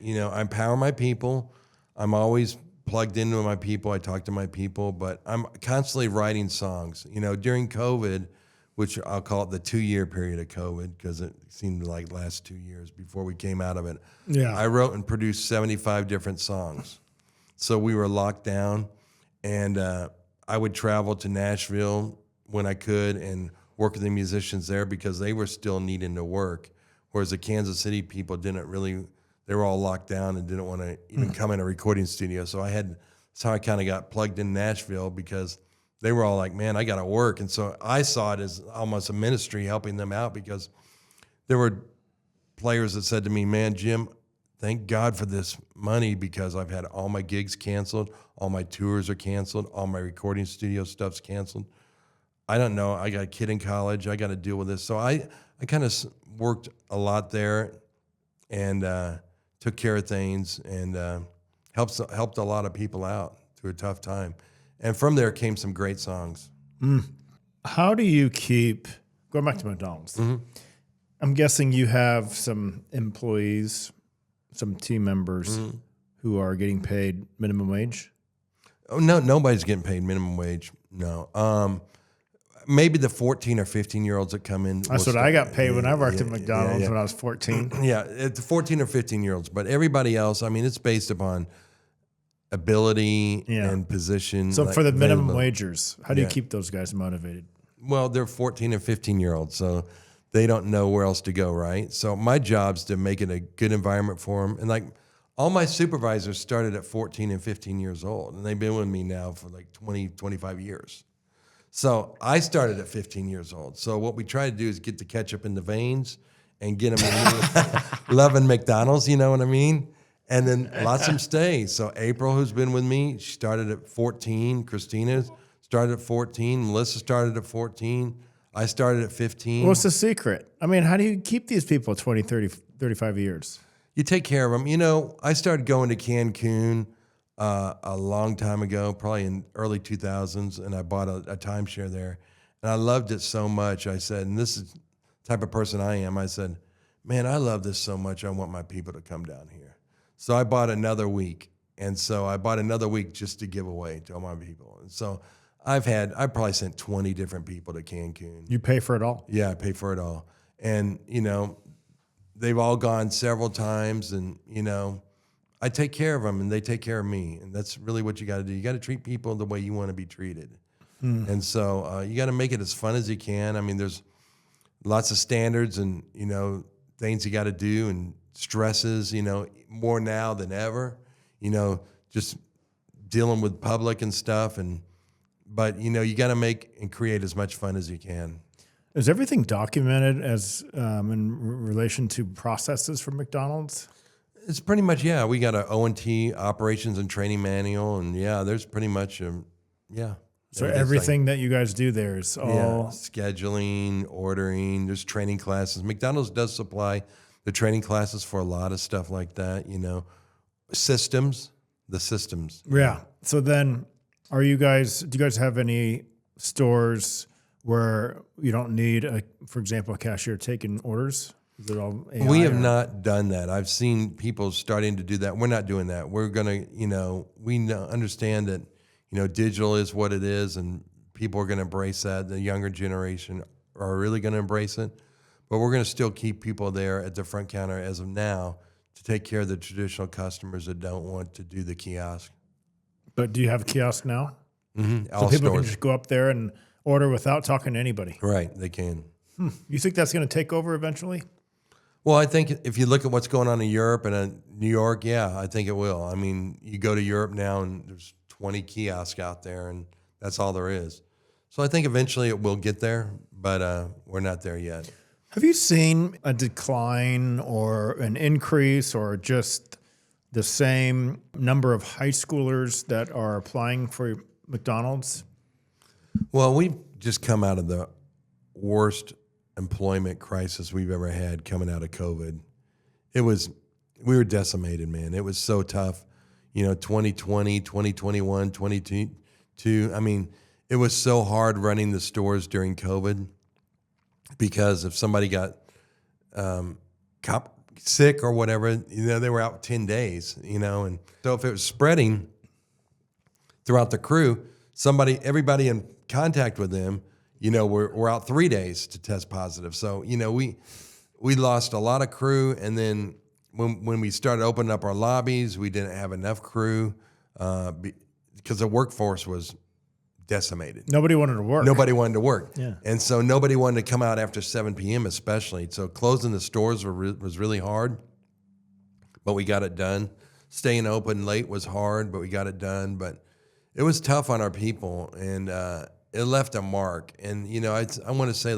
empower my people. I'm always plugged into my people. I talk to my people, but I'm constantly writing songs. During COVID, which I'll call it the 2-year period of COVID, because it seemed like last 2 years before we came out of it. Yeah. I wrote and produced 75 different songs. So we were locked down, and I would travel to Nashville when I could and work with the musicians there because they were still needing to work, whereas the Kansas City people didn't really. They were all locked down and didn't want to even come in a recording studio. So that's how I kind of got plugged in Nashville, because they were all like, man, I got to work. And so I saw it as almost a ministry helping them out, because there were players that said to me, man, Jim, thank God for this money, because I've had all my gigs canceled. All my tours are canceled. All my recording studio stuff's canceled. I don't know. I got a kid in college. I got to deal with this. So I kind of worked a lot there and took care of things and helped a lot of people out through a tough time. And from there came some great songs. How do you keep, going back to McDonald's, I'm guessing you have some employees, some team members who are getting paid minimum wage? Oh, no, nobody's getting paid minimum wage. No. Maybe the 14 or 15-year-olds that come in. That's what I got paid when I worked at McDonald's when I was 14. Yeah, it's 14 or 15-year-olds. But everybody else, it's based upon ability and position. So for the minimum wagers, how do you keep those guys motivated? Well, they're 14 and 15-year-olds, so they don't know where else to go, right? So my job's to make it a good environment for them. And like all my supervisors started at 14 and 15 years old, and they've been with me now for like 20, 25 years. So I started at 15 years old. So what we try to do is get the ketchup in the veins and get them loving McDonald's, you know what I mean? And then lots of them stay. So April, who's been with me, she started at 14. Christina started at 14. Melissa started at 14. I started at 15. What's the secret? I mean, how do you keep these people 20, 30, 35 years? You take care of them. I started going to Cancun a long time ago, probably in early 2000s, and I bought a timeshare there. And I loved it so much. I said, and this is the type of person I am. I said, man, I love this so much. I want my people to come down here. So I bought another week. And so I bought another week just to give away to all my people. And so I probably sent 20 different people to Cancun. You pay for it all? Yeah, I pay for it all. And, they've all gone several times, and, I take care of them and they take care of me. And that's really what you got to do. You got to treat people the way you want to be treated. And so you got to make it as fun as you can. I mean, there's lots of standards and, things you got to do and stresses, more now than ever, just dealing with public and stuff. But you got to make and create as much fun as you can. Is everything documented as in relation to processes for McDonald's? It's pretty much, yeah. We got an O&T, operations and training manual, and yeah, there's pretty much, yeah. So everything that you guys do there is all scheduling, ordering. There's training classes. McDonald's does supply the training classes for a lot of stuff like that. Systems, the systems. Yeah. So then, do you guys have any stores where you don't need for example, a cashier taking orders? Is it all AI? We have not done that. I've seen people starting to do that. We're not doing that. We're gonna, we understand that. Digital is what it is, and people are going to embrace that. The younger generation are really going to embrace it. But we're going to still keep people there at the front counter as of now to take care of the traditional customers that don't want to do the kiosk. But do you have a kiosk now? Mm-hmm. So people can just go up there and order without talking to anybody? Right, they can. You think that's going to take over eventually? Well, I think if you look at what's going on in Europe and in New York, yeah, I think it will. I mean, you go to Europe now and there's 20 kiosks out there, and that's all there is. So I think eventually it will get there, but we're not there yet. Have you seen a decline or an increase or just the same number of high schoolers that are applying for McDonald's? Well, we've just come out of the worst employment crisis we've ever had coming out of COVID. We were decimated, man. It was so tough. 2020, 2021, 2022. I mean, it was so hard running the stores during COVID because if somebody got sick or whatever, they were out 10 days, and so if it was spreading throughout the crew, everybody in contact with them, we're out 3 days to test positive. So, we lost a lot of crew, and then when we started opening up our lobbies, we didn't have enough crew because the workforce was decimated. Nobody wanted to work. Nobody wanted to work. Yeah. And so nobody wanted to come out after 7 p.m. especially. So closing the stores was really hard, but we got it done. Staying open late was hard, but we got it done. But it was tough on our people, and it left a mark. And, I want to say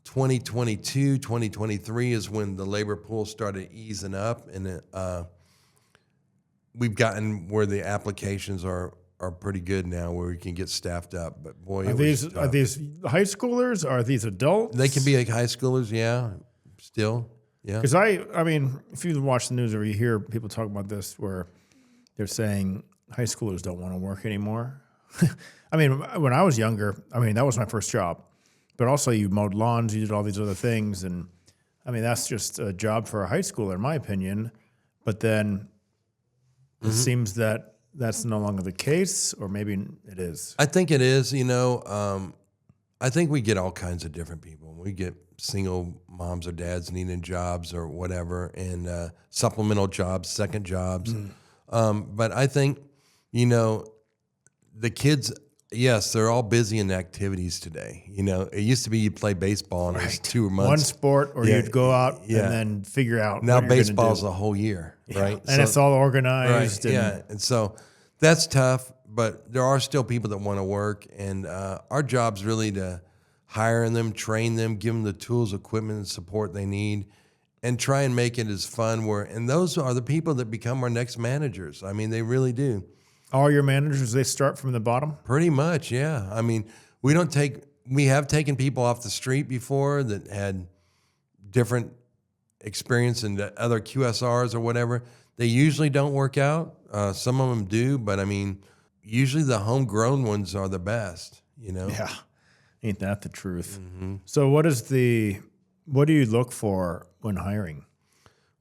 2022, 2023 is when the labor pool started easing up, and we've gotten where the applications are pretty good now, where we can get staffed up. But boy, are these high schoolers? Are these adults? They can be like high schoolers, yeah. Still, yeah. Because I mean, if you watch the news or you hear people talk about this, where they're saying high schoolers don't want to work anymore. I mean, when I was younger, that was my first job. But also you mowed lawns, you did all these other things. And, that's just a job for a high schooler, in my opinion. But then it seems that that's no longer the case, or maybe it is. I think it is, I think we get all kinds of different people. We get single moms or dads needing jobs or whatever, and supplemental jobs, second jobs. But I think, the kids... Yes, they're all busy in activities today. It used to be you'd play baseball and it was 2 months. One sport, or you'd go out and then figure out. Now baseball's a whole year, right? And it's all organized. Right, and so that's tough, but there are still people that want to work, and our job's really to hire them, train them, give them the tools, equipment, and support they need, and try and make it as fun. And those are the people that become our next managers. They really do. All your managers, they start from the bottom? Pretty much, yeah. We have taken people off the street before that had different experience in other QSRs or whatever. They usually don't work out. Some of them do, but usually the homegrown ones are the best, Yeah. Ain't that the truth? So what do you look for when hiring?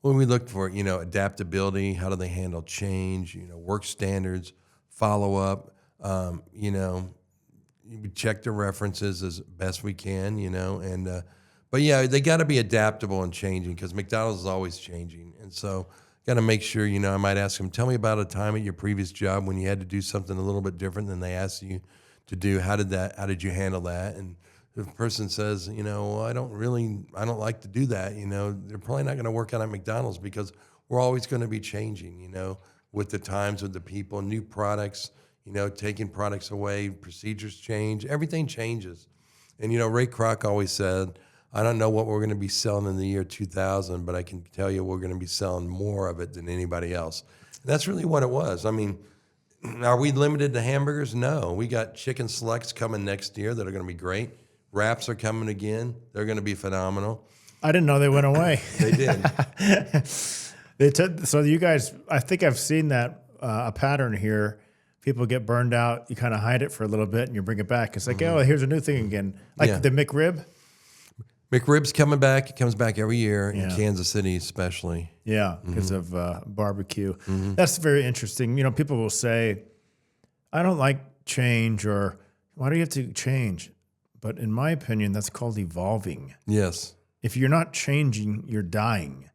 Well, we look for, adaptability. How do they handle change? Work standards, follow up. We check the references as best we can, but yeah, they got to be adaptable and changing because McDonald's is always changing. And so got to make sure, I might ask them, tell me about a time at your previous job when you had to do something a little bit different than they asked you to do. How did you handle that? And if a person says, well, I don't like to do that, they're probably not going to work out at McDonald's because we're always going to be changing, with the times, with the people, new products, taking products away, procedures change, everything changes. And, Ray Kroc always said, I don't know what we're going to be selling in the year 2000, but I can tell you we're going to be selling more of it than anybody else. And that's really what it was. I mean, are we limited to hamburgers? No. We got chicken selects coming next year that are going to be great. Wraps are coming again. They're going to be phenomenal. I didn't know they went away. They did. So you guys, I think I've seen that a pattern here. People get burned out. You kind of hide it for a little bit and you bring it back. It's like, oh, here's a new thing again. Like the McRib. McRib's coming back. It comes back every year in Kansas City, especially. Yeah, because of barbecue. That's very interesting. People will say, I don't like change, or why do you have to change? But in my opinion, that's called evolving. Yes. If you're not changing, you're dying.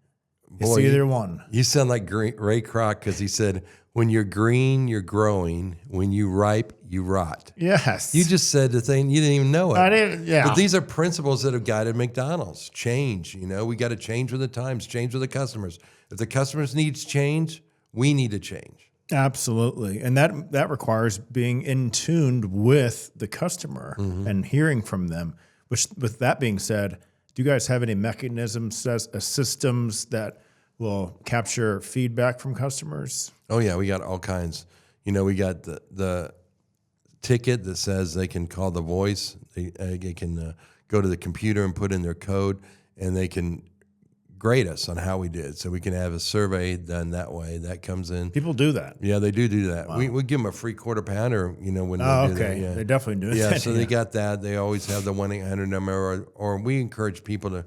It's either one. You sound like Ray Kroc because he said, when you're green, you're growing. When you ripe, you rot. Yes. You just said the thing. You didn't even know it. I didn't, yeah. But these are principles that have guided McDonald's. Change, we got to change with the times, change with the customers. If the customers needs change, we need to change. Absolutely. And that requires being in tune with the customer and hearing from them. Which, with that being said, do you guys have any mechanisms, systems that will capture feedback from customers? Oh, yeah, we got all kinds. We got the ticket that says they can call the voice. They can go to the computer and put in their code, and they can grade us on how we did. So we can have a survey done that way. That comes in. People do that. Yeah, they do that. Wow. We give them a free quarter pounder, when they do that. Yeah. They definitely do that. Yeah, so they got that. They always have the 1-800 number, or we encourage people to.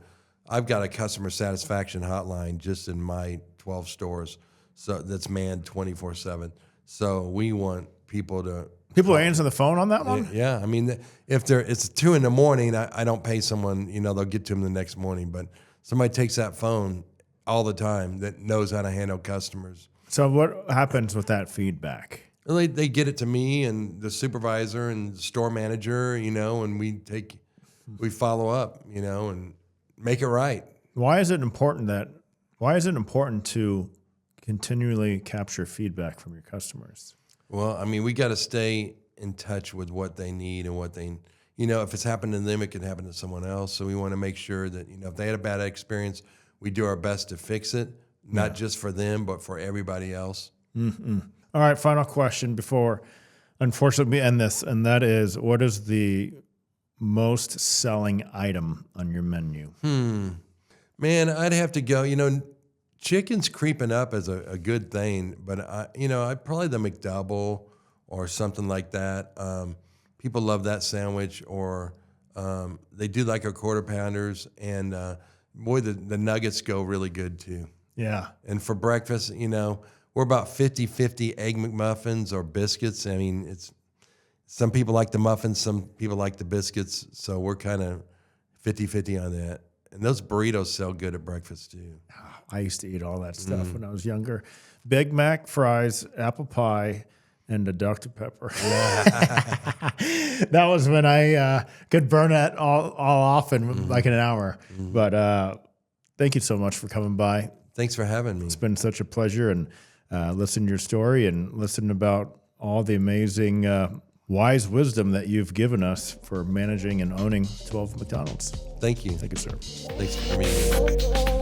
I've got a customer satisfaction hotline just in my 12 stores, so that's manned 24/7. So we want people to. People answer the phone on that one? Yeah. I mean, if it's 2 a.m, I don't pay someone, they'll get to them the next morning. But somebody takes that phone all the time that knows how to handle customers. So what happens with that feedback? Well, they get it to me and the supervisor and the store manager, and we follow up, and make it right. Why is it important to continually capture feedback from your customers? Well, I mean, we got to stay in touch with what they need and what they, if it's happened to them, it can happen to someone else. So we want to make sure that, if they had a bad experience, we do our best to fix it, not just for them, but for everybody else. Mm-hmm. All right, final question before, unfortunately, we end this, and that is, what is the most selling item on your menu? Man, I'd have to go, chicken's creeping up as a good thing, but I'd probably the McDouble or something like that. People love that sandwich, or they do like our quarter pounders, and boy, the nuggets go really good too. Yeah. And for breakfast, we're about 50-50 egg McMuffins or biscuits. I mean, some people like the muffins, some people like the biscuits, so we're kind of 50-50 on that. And those burritos sell good at breakfast too. I used to eat all that stuff when I was younger. Big Mac, fries, apple pie, and a Dr. Pepper. That was when I could burn that all off in like an hour. But thank you so much for coming by. Thanks for having me. It's been such a pleasure, and listening to your story and listening about all the amazing wise wisdom that you've given us for managing and owning 12 McDonald's. Thank you. Thank you, sir. Thanks for having me.